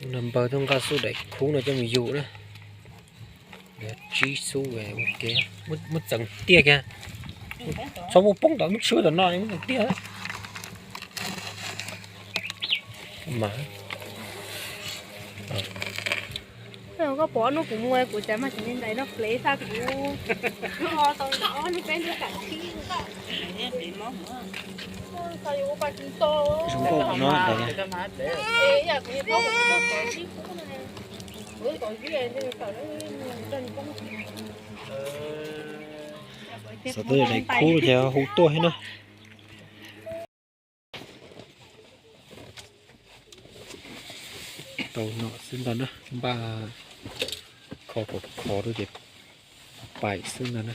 Nằm bờ thông cao su để khu nó cho mình dụ đó. Để chi su về ok. Mất chẳng tia kìa. Sao một bóng đó mất sữa là nói mất tia hết. Mà. Có bỏ nó cũng mua của chả mà chỉ nên đấy nó lấy ra cũng nó tao nó cái nó cả khí sao yêu ba chín to Chúng cô nó đấy. Ê giờ cũng có cái chi phú này với còn cái này nên phải nó chân cũng Sao tôi này khu theo hú tôi hết nó. Tàu nọ xin tao nữa ba khó đôi đẹp bài xin nữa nó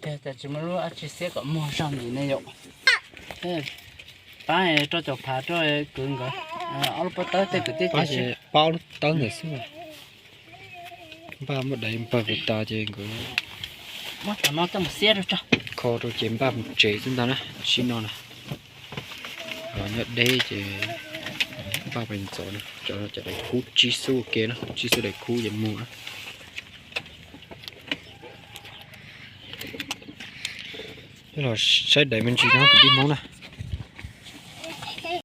thếแต่จะไม่รู้อาชีพเสียก็มองซ้ำอยู่ในยกป้าเจ้าจอกผาเจ้าเกินก็เอาไปเตะก็ติด ba sẽ bao tao người xin ba một đấy ba việt ta chơi cũng ว่าแต่nóจะมาเสียแล้วจ้ะ khó đôi chém ba một chế xin tao nữa xin nó nè rồi nhớ đây thì ba bình chỗ này cho nó chạy đầy khu chi su kia nó chi su đầy khu dần mùa thế là sai đầy mình chỉ nó cũng đi món này